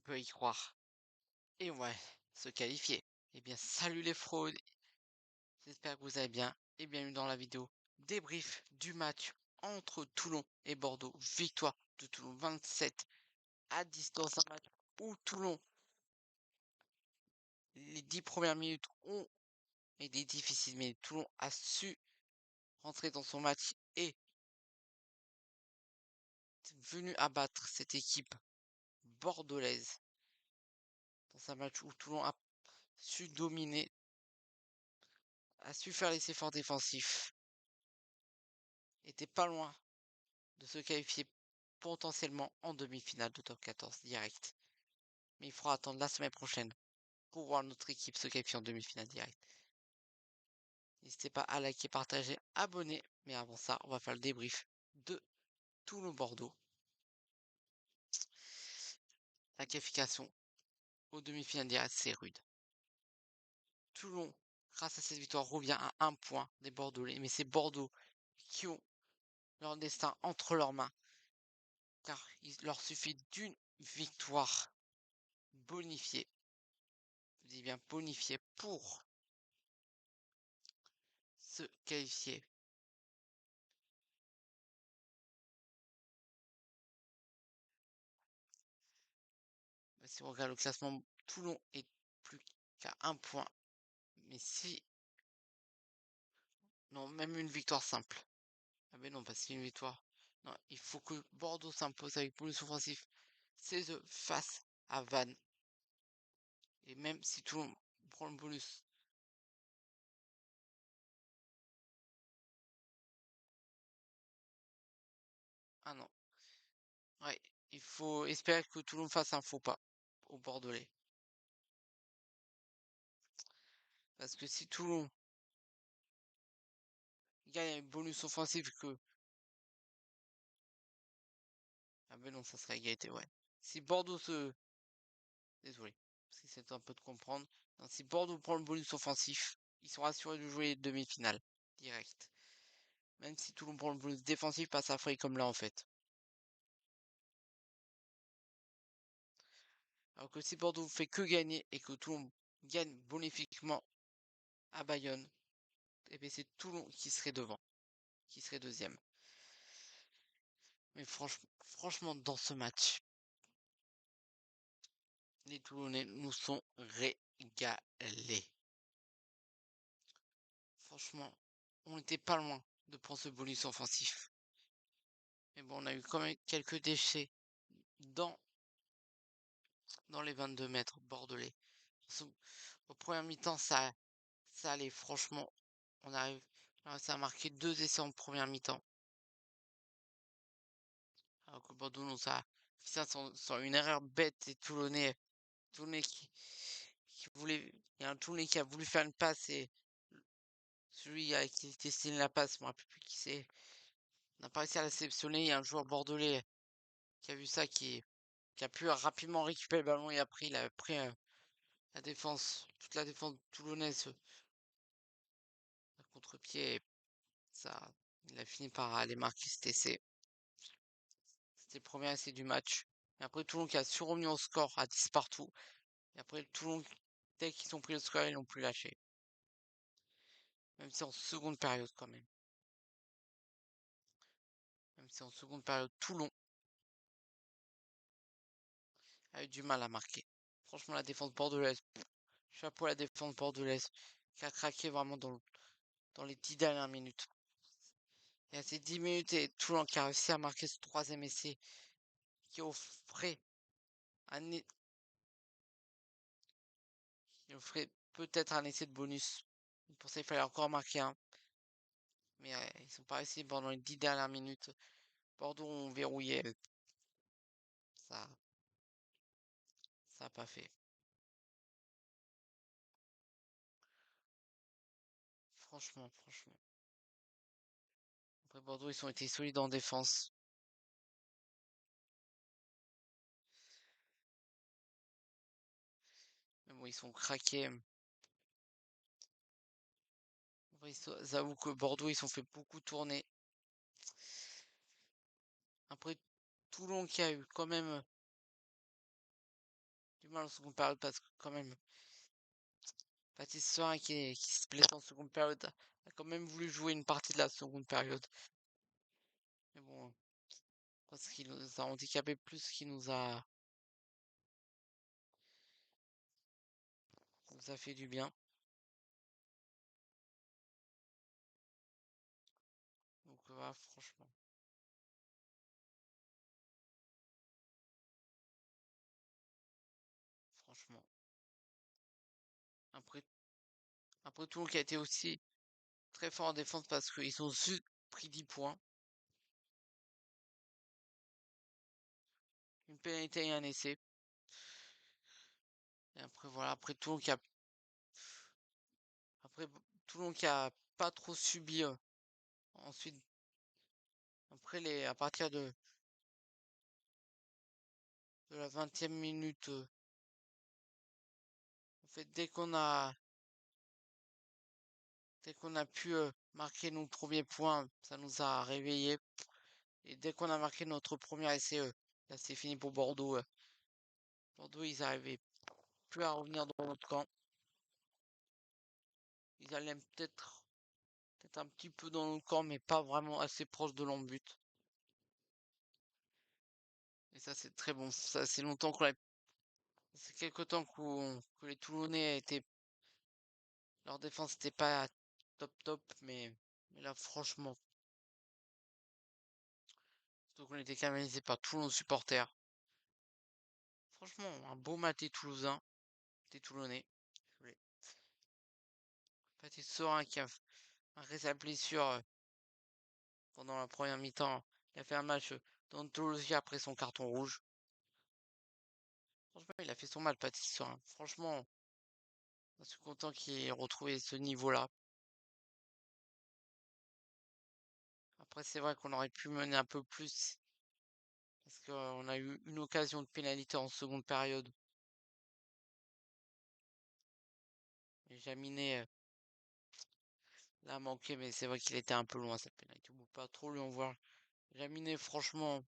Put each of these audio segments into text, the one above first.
peut y croire. Et ouais, se qualifier. Eh bien, salut les fraudes, j'espère que vous allez bien et bienvenue dans la vidéo débrief du match entre Toulon et Bordeaux. Victoire de Toulon 27 à distance, un match où Toulon, les 10 premières minutes ont été difficiles, mais Toulon a su rentrer dans son match et est venu abattre cette équipe bordelaise dans un match où Toulon a su dominer, a su faire les efforts défensifs, était pas loin de se qualifier potentiellement en demi-finale de top 14 direct. Mais il faudra attendre la semaine prochaine pour voir notre équipe se qualifier en demi-finale direct. N'hésitez pas à liker, partager, abonner. Mais avant ça, on va faire le débrief de Toulon-Bordeaux. La qualification aux demi-finales direct, c'est rude. Toulon, grâce à cette victoire, revient à 1 point des Bordelais. Mais c'est Bordeaux qui ont leur destin entre leurs mains. Car il leur suffit d'une victoire bonifiée. Je dis bien bonifiée pour se qualifier. Si on regarde le classement, Toulon est plus qu'à 1 point. Mais si... Non, même une victoire simple. Ah ben non, parce qu'une victoire... Non, il faut que Bordeaux s'impose avec bonus offensif. C'est face à Vannes. Et même si Toulon prend le bonus... Ah non. Ouais, il faut espérer que Toulon fasse un faux pas au Bordelais. Parce que si Toulon gagne un bonus offensif que... Ah ben non, ça serait égalité, ouais. Si Bordeaux se... Désolé, parce que c'est un peu de comprendre. Non, si Bordeaux prend le bonus offensif, ils sont assurés de jouer les demi-finales direct. Même si Toulon prend le bonus défensif, pas ça ferait comme là en fait. Alors que si Bordeaux fait que gagner et que Toulon gagne bonifiquement à Bayonne, et bien c'est Toulon qui serait devant, qui serait deuxième. Mais franchement, dans ce match, les Toulonnais nous sont régalés. Franchement, on n'était pas loin de prendre ce bonus offensif. Mais bon, on a eu quand même quelques déchets dans les 22 mètres bordelais. Au premier mi-temps, ça allait, franchement. On a réussi à marquer 2 essais en première mi-temps. Alors que Bordeaux nous a fait ça sans une erreur bête et Toulonnais qui voulait, il y a un Toulonnais qui a voulu faire une passe et celui à qui destine la passe, je me rappelle plus qui c'est, n'a pas réussi à la sélectionner. Il y a un joueur bordelais qui a vu ça, qui a pu rapidement récupérer le ballon et après il a pris la défense, toute la défense toulonnaise à contre-pied. Ça, il a fini par aller marquer cet essai. C'était le premier essai du match. Et après, Toulon qui a surrevenu au score à 10 partout. Et après, Toulon, dès qu'ils ont pris le score, ils l'ont plus lâché. Même si en seconde période, quand même. Même si en seconde période, Toulon a eu du mal à marquer. Franchement, la défense bordelaise, chapeau à la défense bordelaise, qui a craqué vraiment dans les 10 dernières minutes. Et à ces 10 minutes, et Toulon qui a réussi à marquer ce troisième essai, qui offrait un, il offrait peut-être un essai de bonus. Pour ça, il fallait encore marquer un. Mais ils sont pas réussi pendant les 10 dernières minutes. Bordeaux ont verrouillé. Ça, ça a pas fait. Franchement. Après Bordeaux, ils ont été solides en défense. Mais bon, ils sont craqués. Après, j'avoue que Bordeaux, ils ont fait beaucoup tourner. Après, Toulon qui a eu quand même plus mal en seconde période parce que quand même, Baptiste Serin qui se blesse en seconde période a quand même voulu jouer une partie de la seconde période. Mais bon, parce qu'il nous a handicapé plus qu'il nous a fait du bien. Donc voilà, franchement. Après, après Toulon qui a été aussi très fort en défense parce qu'ils ont su pris 10 points. Une pénalité et un essai. Et après voilà, après Toulon qui a pas trop subi ensuite après à partir de la 20e minute en fait dès qu'on a pu marquer nos premiers points, ça nous a réveillés. Et dès qu'on a marqué notre premier essai, là c'est fini pour Bordeaux. Bordeaux, ils arrivaient plus à revenir dans notre camp. Ils allaient peut-être un petit peu dans notre camp, mais pas vraiment assez proche de l'en-but. Et ça c'est très bon. Ça c'est longtemps c'est quelque temps que les Toulonnais étaient, leur défense n'était pas top top, mais là franchement, surtout qu'on était canalisé par tous nos supporters. Franchement, un beau match des Toulousains, des Toulonnais. Désolé. Baptiste Sorin qui a arrêté sa blessure pendant la première mi-temps. Il a fait un match d'anthologie après son carton rouge. Franchement, il a fait son mal, Baptiste Sorin. Franchement, je suis content qu'il ait retrouvé ce niveau-là. Après, c'est vrai qu'on aurait pu mener un peu plus parce qu'on a eu une occasion de pénalité en seconde période. Et Jaminet l'a manqué, mais c'est vrai qu'il était un peu loin cette pénalité. On peut pas trop lui en voir. Jaminet, franchement,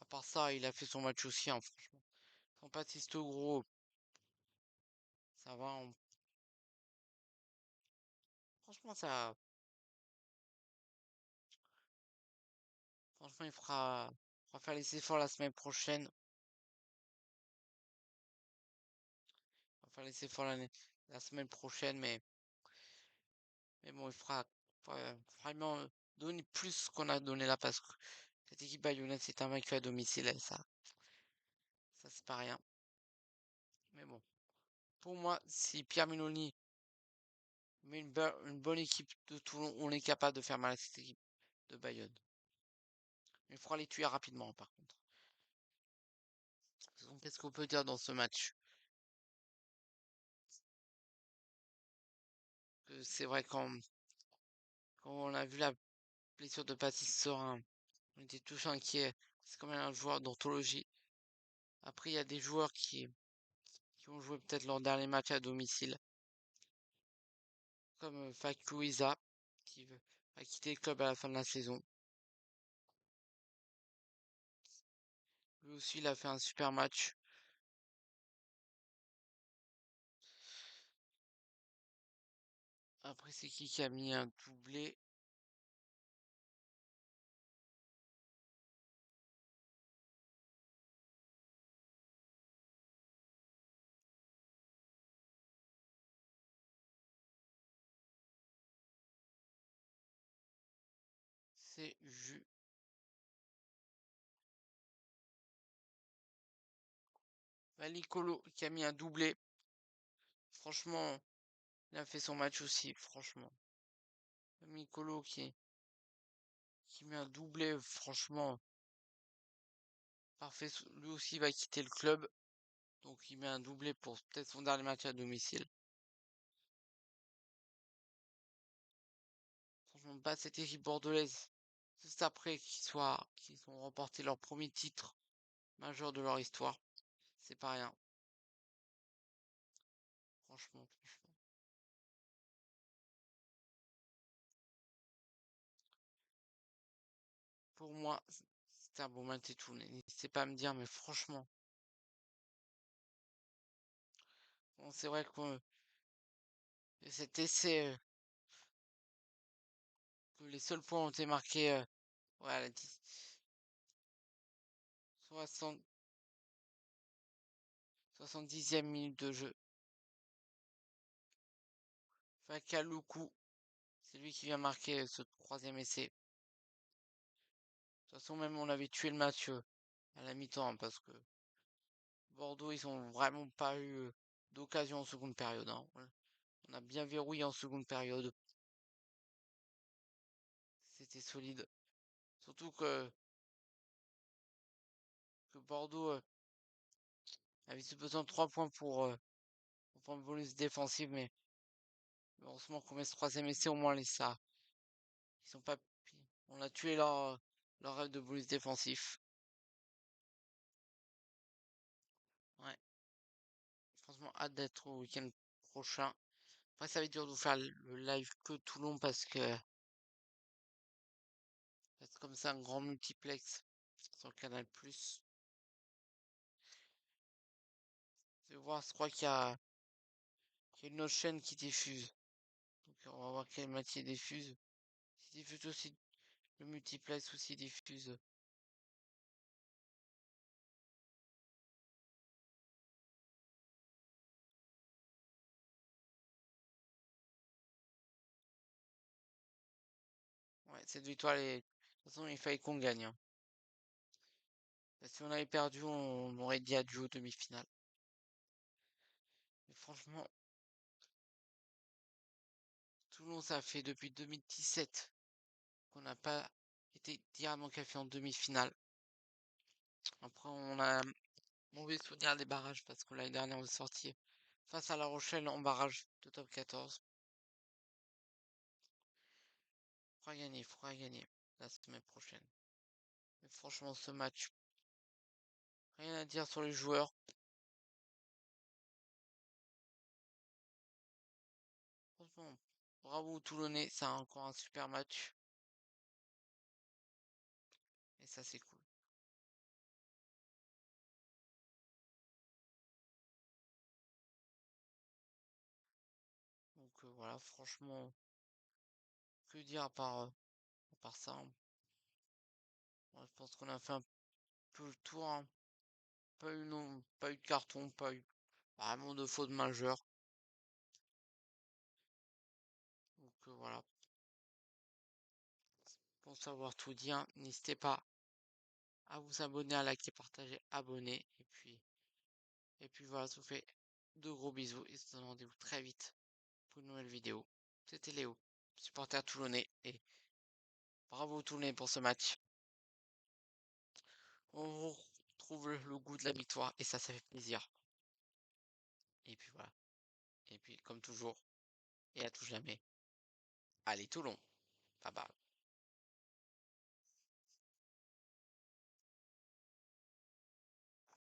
à part ça, il a fait son match aussi, hein, franchement. Sans Baptiste Gros, ça va. Franchement, franchement, il fera faire les efforts la semaine prochaine. Il va faire les efforts la semaine prochaine, mais bon, il fera vraiment donner plus qu'on a donné là parce que cette équipe bayonnaise, c'est un vaincu à domicile, et ça c'est pas rien. Mais bon, pour moi, si Pierre Minoni met une bonne équipe de Toulon, on est capable de faire mal à cette équipe de Bayonne. Il faudra les tuer rapidement, par contre. Donc, qu'est-ce qu'on peut dire dans ce match? Que c'est vrai quand on a vu la blessure de Baptiste Sorin, on était tous inquiets. C'est quand même un joueur d'anthologie. Après, il y a des joueurs qui ont joué peut-être leur dernier match à domicile, comme Fakou Isa, va quitter le club à la fin de la saison. Lui aussi, il a fait un super match. Après, c'est qui a mis un doublé? C'est Valicolo qui a mis un doublé. Franchement, il a fait son match aussi, franchement. Valicolo qui met un doublé, franchement, parfait. Lui aussi va quitter le club. Donc il met un doublé pour peut-être son dernier match à domicile. Franchement, pas cette équipe bordelaise. Juste après qu'ils ont remporté leur premier titre majeur de leur histoire. C'est pas rien. Franchement. Pour moi, c'était un bon match et tout. N'hésitez pas à me dire, mais franchement, Bon, c'est vrai que cet essai, que les seuls points ont été marqués ouais, à la 60, 70e minute de jeu. Fakaluku, c'est lui qui vient marquer ce troisième essai. De toute façon, même on avait tué le match à la mi-temps hein, parce que Bordeaux, ils ont vraiment pas eu d'occasion en seconde période. Hein. On a bien verrouillé en seconde période. C'était solide. Surtout que Bordeaux avait besoin de 3 points pour prendre bonus défensif, mais heureusement qu'on met ce troisième essai, au moins les ça. Ils sont pas. On a tué leur rêve de bonus défensif. Ouais. Franchement, hâte d'être au week-end prochain. Après, ça va être dur de vous faire le live que Toulon parce que comme c'est un grand multiplex sur Canal+. Je vais voir, je crois qu'il y a une autre chaîne qui diffuse. Donc on va voir quelle moitié diffuse. S'il diffuse aussi le multiplex ou s'il diffuse. Ouais, cette victoire, de toute façon, il fallait qu'on gagne. Hein. Si on avait perdu, on aurait dit adieu aux demi-finales. Mais franchement, Toulon, ça fait depuis 2017 qu'on n'a pas été directement qualifié en demi-finale. Après, on a mauvais souvenir des barrages parce que l'année dernière, on est sorti face à La Rochelle en barrage de top 14. Faudra gagner la semaine prochaine. Mais franchement, ce match, rien à dire sur les joueurs. Franchement, bravo aux Toulonnais, c'est encore un super match. Et ça, c'est cool. Donc voilà, franchement, que dire à part ça. Hein. Moi, je pense qu'on a fait un peu le tour. Hein. Pas eu, non, pas eu de carton, pas eu vraiment de faute majeure. Donc voilà, pour savoir tout dire, n'hésitez pas à vous abonner, à liker, partager, abonner. Et puis voilà, ça vous fait de gros bisous et se donne rendez-vous très vite pour une nouvelle vidéo. C'était Léo, supporter toulonnais et bravo Toulonnais pour ce match. On retrouve le goût de la victoire et ça fait plaisir. Et puis voilà. Et puis comme toujours, et à tout jamais, allez Toulon. Bye bye.